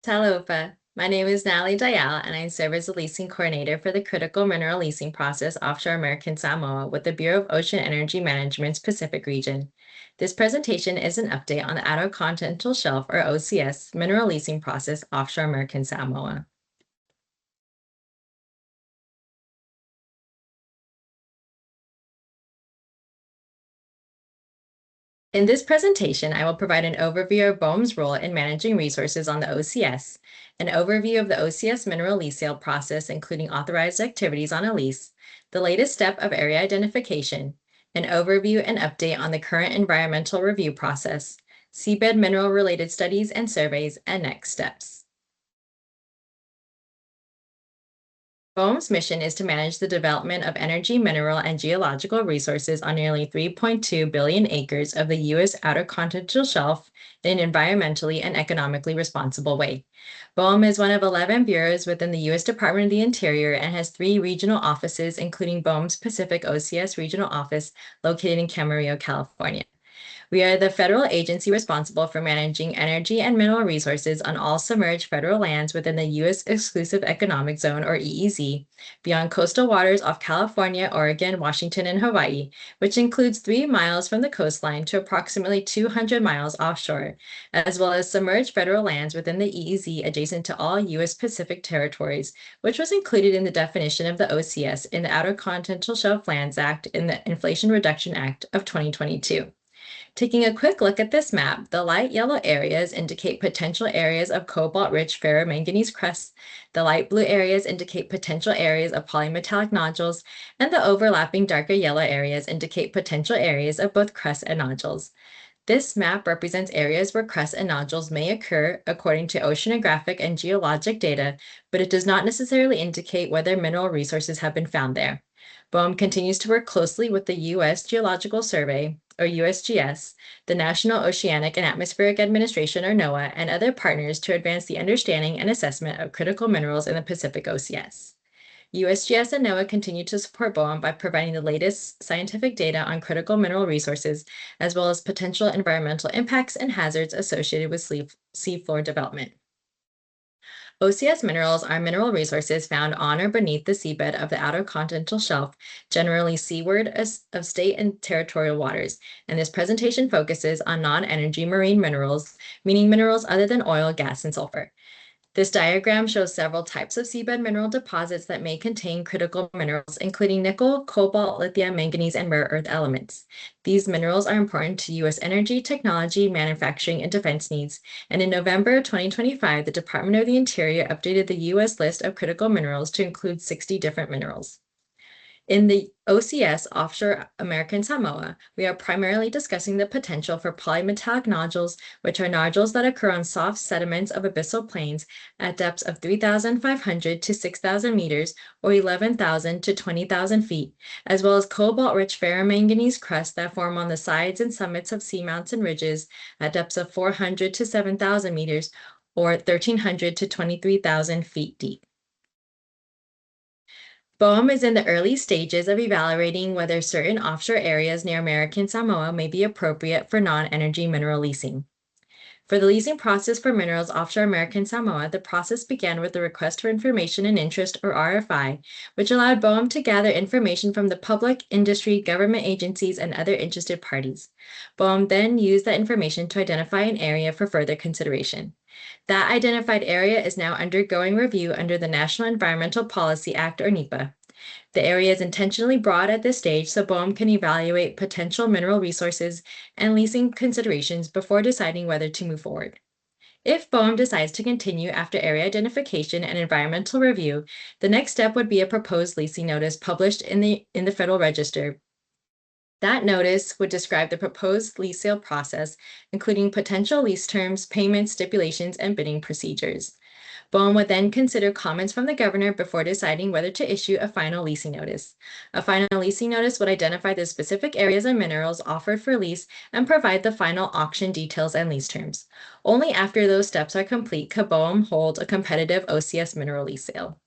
Talofa. My name is Natalie Dial, and I serve as the leasing coordinator for the critical mineral leasing process offshore American Samoa with the Bureau of Ocean Energy Management's Pacific region. This presentation is an update on the Outer Continental Shelf, or OCS, mineral leasing process offshore American Samoa. In this presentation, I will provide an overview of BOEM's role in managing resources on the OCS, an overview of the OCS mineral lease sale process, including authorized activities on a lease, the latest step of area identification, an overview and update on the current environmental review process, seabed mineral-related studies and surveys, and next steps. BOEM's mission is to manage the development of energy, mineral, and geological resources on nearly 3.2 billion acres of the U.S. Outer Continental Shelf in an environmentally and economically responsible way. BOEM is one of 11 bureaus within the U.S. Department of the Interior and has 3 regional offices, including BOEM's Pacific OCS Regional Office located in Camarillo, California. We are the federal agency responsible for managing energy and mineral resources on all submerged federal lands within the U.S. Exclusive Economic Zone, or EEZ, beyond coastal waters off California, Oregon, Washington, and Hawaii, which includes 3 miles from the coastline to approximately 200 miles offshore, as well as submerged federal lands within the EEZ adjacent to all U.S. Pacific territories, which was included in the definition of the OCS in the Outer Continental Shelf Lands Act in the Inflation Reduction Act of 2022. Taking a quick look at this map, the light yellow areas indicate potential areas of cobalt-rich ferromanganese crusts, the light blue areas indicate potential areas of polymetallic nodules, and the overlapping darker yellow areas indicate potential areas of both crusts and nodules. This map represents areas where crusts and nodules may occur according to oceanographic and geologic data, but it does not necessarily indicate whether mineral resources have been found there. BOEM continues to work closely with the U.S. Geological Survey, or USGS, the National Oceanic and Atmospheric Administration, or NOAA, and other partners to advance the understanding and assessment of critical minerals in the Pacific OCS. USGS and NOAA continue to support BOEM by providing the latest scientific data on critical mineral resources, as well as potential environmental impacts and hazards associated with seafloor development. OCS minerals are mineral resources found on or beneath the seabed of the Outer Continental Shelf, generally seaward of state and territorial waters, and this presentation focuses on non-energy marine minerals, meaning minerals other than oil, gas, and sulfur. This diagram shows several types of seabed mineral deposits that may contain critical minerals, including nickel, cobalt, lithium, manganese, and rare earth elements. These minerals are important to U.S. energy, technology, manufacturing, and defense needs. And in November 2025, the Department of the Interior updated the U.S. list of critical minerals to include 60 different minerals. In the OCS offshore American Samoa, we are primarily discussing the potential for polymetallic nodules, which are nodules that occur on soft sediments of abyssal plains at depths of 3,500 to 6,000 meters or 11,000 to 20,000 feet, as well as cobalt-rich ferromanganese crusts that form on the sides and summits of seamounts and ridges at depths of 400 to 7,000 meters or 1,300 to 23,000 feet deep. BOEM is in the early stages of evaluating whether certain offshore areas near American Samoa may be appropriate for non-energy mineral leasing. For the leasing process for minerals offshore American Samoa, the process began with the Request for Information and Interest, or RFI, which allowed BOEM to gather information from the public, industry, government agencies, and other interested parties. BOEM then used that information to identify an area for further consideration. That identified area is now undergoing review under the National Environmental Policy Act, or NEPA. The area is intentionally broad at this stage so BOEM can evaluate potential mineral resources and leasing considerations before deciding whether to move forward. If BOEM decides to continue after area identification and environmental review, the next step would be a proposed leasing notice published in the Federal Register. That notice would describe the proposed lease sale process, including potential lease terms, payments, stipulations, and bidding procedures. BOEM would then consider comments from the governor before deciding whether to issue a final leasing notice. A final leasing notice would identify the specific areas and minerals offered for lease and provide the final auction details and lease terms. Only after those steps are complete could BOEM hold a competitive OCS mineral lease sale.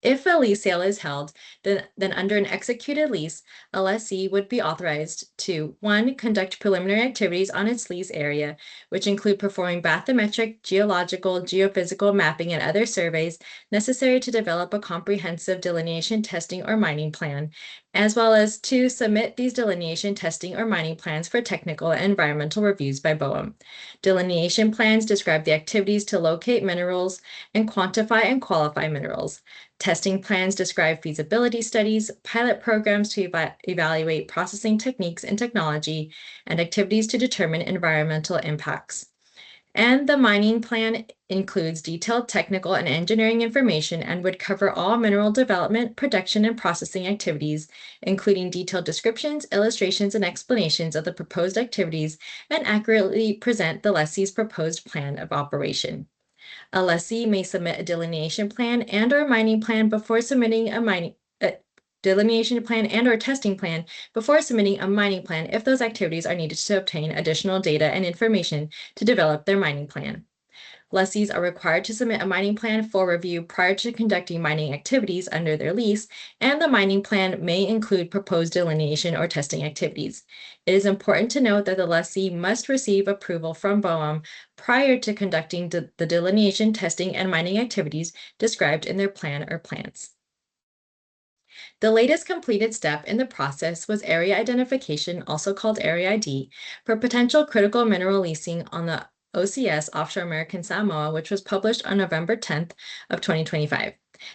If a lease sale is held, then under an executed lease, a lessee would be authorized to, one, conduct preliminary activities on its lease area, which include performing bathymetric, geological, geophysical mapping, and other surveys necessary to develop a comprehensive delineation testing or mining plan, as well as two, submit these delineation testing or mining plans for technical and environmental reviews by BOEM. Delineation plans describe the activities to locate minerals and quantify and qualify minerals. Testing plans describe feasibility studies, pilot programs to evaluate processing techniques and technology, and activities to determine environmental impacts. And the mining plan includes detailed technical and engineering information and would cover all mineral development, production, and processing activities, including detailed descriptions, illustrations, and explanations of the proposed activities, and accurately present the lessee's proposed plan of operation. A lessee may submit a delineation plan and or mining plan before submitting a delineation plan and or testing plan before submitting a mining plan if those activities are needed to obtain additional data and information to develop their mining plan. Lessees are required to submit a mining plan for review prior to conducting mining activities under their lease, and the mining plan may include proposed delineation or testing activities. It is important to note that the lessee must receive approval from BOEM prior to conducting the delineation, testing, and mining activities described in their plan or plans. The latest completed step in the process was area identification, also called Area ID, for potential critical mineral leasing on the OCS offshore American Samoa, which was published on November 10th of 2025.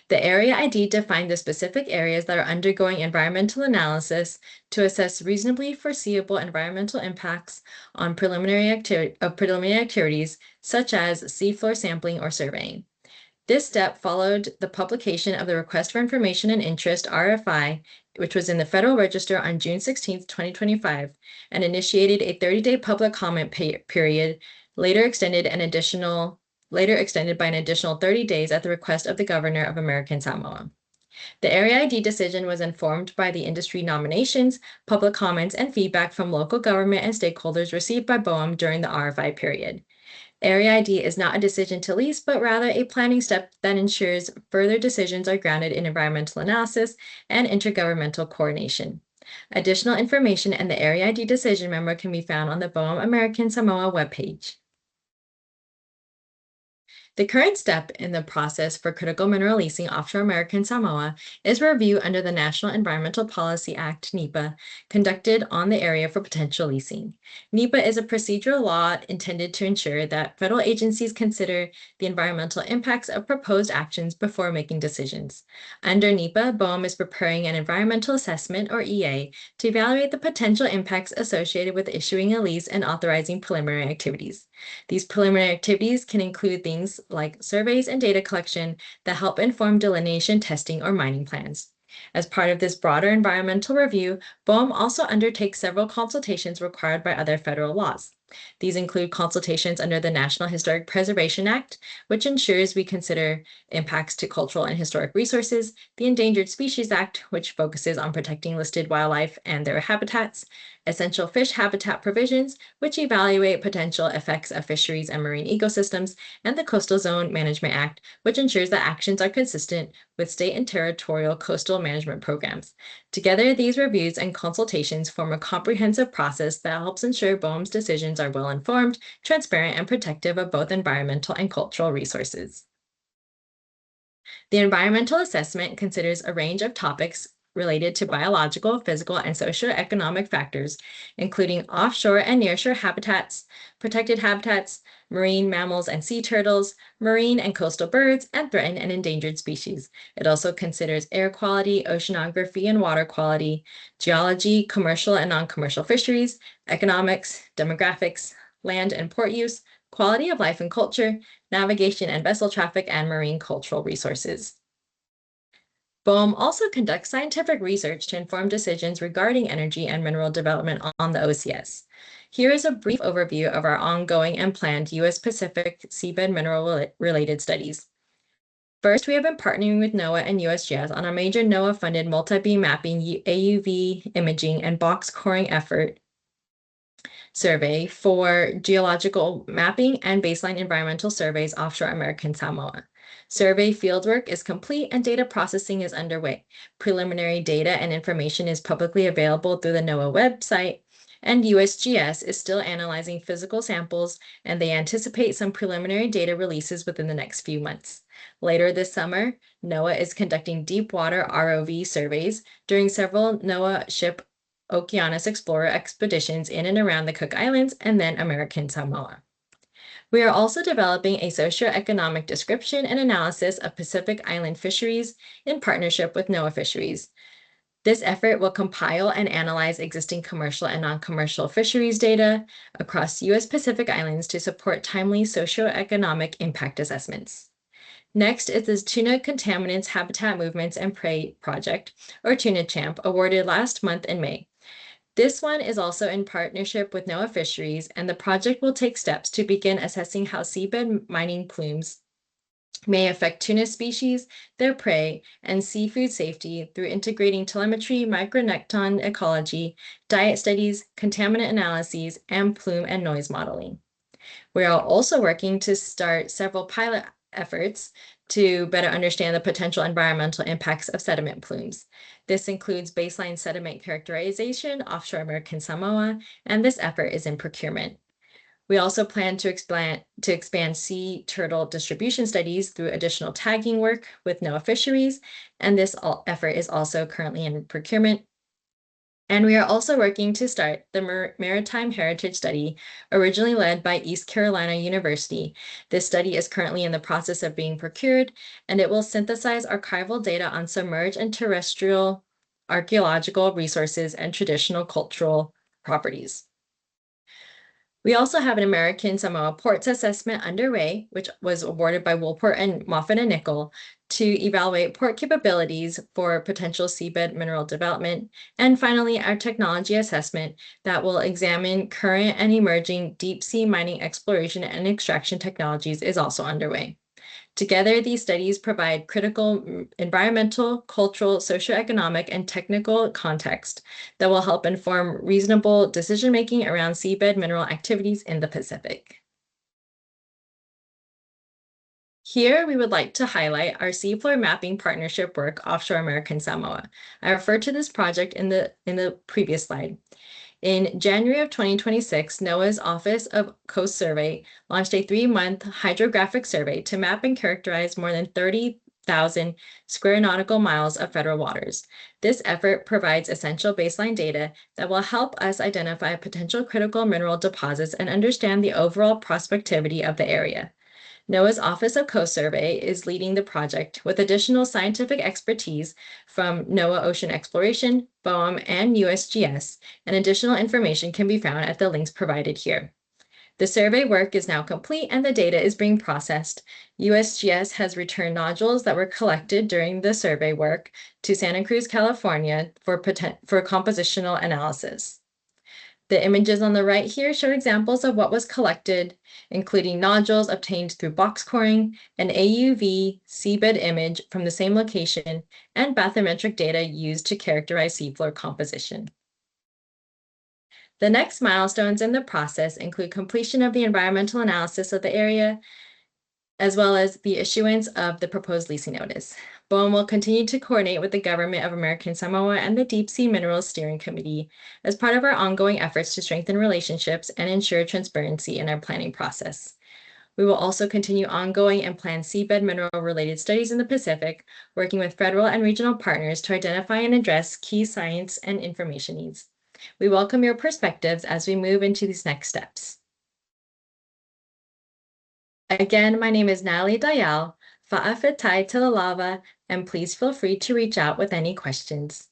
The Area ID defined the specific areas that are undergoing environmental analysis to assess reasonably foreseeable environmental impacts on preliminary activities, such as seafloor sampling or surveying. This step followed the publication of the Request for Information and Interest RFI, which was in the Federal Register on June 16, 2025, and initiated a 30-day public comment period, later extended by an additional 30 days at the request of the Governor of American Samoa. The Area ID decision was informed by the industry nominations, public comments, and feedback from local government and stakeholders received by BOEM during the RFI period. Area ID is not a decision to lease, but rather a planning step that ensures further decisions are grounded in environmental analysis and intergovernmental coordination. Additional information and the Area ID decision memo can be found on the BOEM American Samoa webpage. The current step in the process for critical mineral leasing offshore American Samoa is review under the National Environmental Policy Act, NEPA, conducted on the area for potential leasing. NEPA is a procedural law intended to ensure that federal agencies consider the environmental impacts of proposed actions before making decisions. Under NEPA, BOEM is preparing an environmental assessment, or EA, to evaluate the potential impacts associated with issuing a lease and authorizing preliminary activities. These preliminary activities can include things like surveys and data collection that help inform delineation, testing, or mining plans. As part of this broader environmental review, BOEM also undertakes several consultations required by other federal laws. These include consultations under the National Historic Preservation Act, which ensures we consider impacts to cultural and historic resources, the Endangered Species Act, which focuses on protecting listed wildlife and their habitats, essential fish habitat provisions, which evaluate potential effects of fisheries and marine ecosystems, and the Coastal Zone Management Act, which ensures that actions are consistent with state and territorial coastal management programs. Together, these reviews and consultations form a comprehensive process that helps ensure BOEM's decisions are well-informed, transparent, and protective of both environmental and cultural resources. The environmental assessment considers a range of topics related to biological, physical, and socioeconomic factors, including offshore and nearshore habitats, protected habitats, marine mammals and sea turtles, marine and coastal birds, and threatened and endangered species. It also considers air quality, oceanography and water quality, geology, commercial and non-commercial fisheries, economics, demographics, land and port use, quality of life and culture, navigation and vessel traffic, and marine cultural resources. BOEM also conducts scientific research to inform decisions regarding energy and mineral development on the OCS. Here is a brief overview of our ongoing and planned U.S. Pacific seabed mineral-related studies. First, we have been partnering with NOAA and USGS on a major NOAA-funded multi-beam mapping, AUV imaging, and box coring effort survey for geological mapping and baseline environmental surveys offshore American Samoa. Survey fieldwork is complete and data processing is underway. Preliminary data and information is publicly available through the NOAA website, and USGS is still analyzing physical samples, and they anticipate some preliminary data releases within the next few months. Later this summer, NOAA is conducting deep water ROV surveys during several NOAA ship Okeanos Explorer expeditions in and around the Cook Islands and then American Samoa. We are also developing a socioeconomic description and analysis of Pacific Island fisheries in partnership with NOAA Fisheries. This effort will compile and analyze existing commercial and non-commercial fisheries data across U.S. Pacific Islands to support timely socioeconomic impact assessments. Next is the Tuna Contaminants Habitat Movements and Prey Project, or Tuna Champ, awarded last month in May. This one is also in partnership with NOAA Fisheries, and the project will take steps to begin assessing how seabed mining plumes may affect tuna species, their prey, and seafood safety through integrating telemetry, micronecton ecology, diet studies, contaminant analyses, and plume and noise modeling. We are also working to start several pilot efforts to better understand the potential environmental impacts of sediment plumes. This includes baseline sediment characterization offshore American Samoa, and this effort is in procurement. We also plan to expand sea turtle distribution studies through additional tagging work with NOAA Fisheries, and this effort is also currently in procurement. And we are also working to start the Maritime Heritage Study, originally led by East Carolina University. This study is currently in the process of being procured, and it will synthesize archival data on submerged and terrestrial archaeological resources and traditional cultural properties. We also have an American Samoa Ports Assessment underway, which was awarded by Woolport and Moffett and Nickel to evaluate port capabilities for potential seabed mineral development. And finally, our technology assessment that will examine current and emerging deep sea mining exploration and extraction technologies is also underway. Together, these studies provide critical environmental, cultural, socioeconomic, and technical context that will help inform reasonable decision-making around seabed mineral activities in the Pacific. Here, we would like to highlight our seafloor mapping partnership work offshore American Samoa. I referred to this project in the previous slide. In January of 2026, NOAA's Office of Coast Survey launched a 3-month hydrographic survey to map and characterize more than 30,000 square nautical miles of federal waters. This effort provides essential baseline data that will help us identify potential critical mineral deposits and understand the overall prospectivity of the area. NOAA's Office of Coast Survey is leading the project with additional scientific expertise from NOAA Ocean Exploration, BOEM, and USGS, and additional information can be found at the links provided here. The survey work is now complete and the data is being processed. USGS has returned nodules that were collected during the survey work to Santa Cruz, California for compositional analysis. The images on the right here show examples of what was collected, including nodules obtained through box coring, an AUV seabed image from the same location, and bathymetric data used to characterize seafloor composition. The next milestones in the process include completion of the environmental analysis of the area, as well as the issuance of the proposed leasing notice. BOEM will continue to coordinate with the government of American Samoa and the Deep Sea Minerals Steering Committee as part of our ongoing efforts to strengthen relationships and ensure transparency in our planning process. We will also continue ongoing and planned seabed mineral-related studies in the Pacific, working with federal and regional partners to identify and address key science and information needs. We welcome your perspectives as we move into these next steps. Again, my name is Natalie Dayal, Fa'afetai Tilalava, and please feel free to reach out with any questions.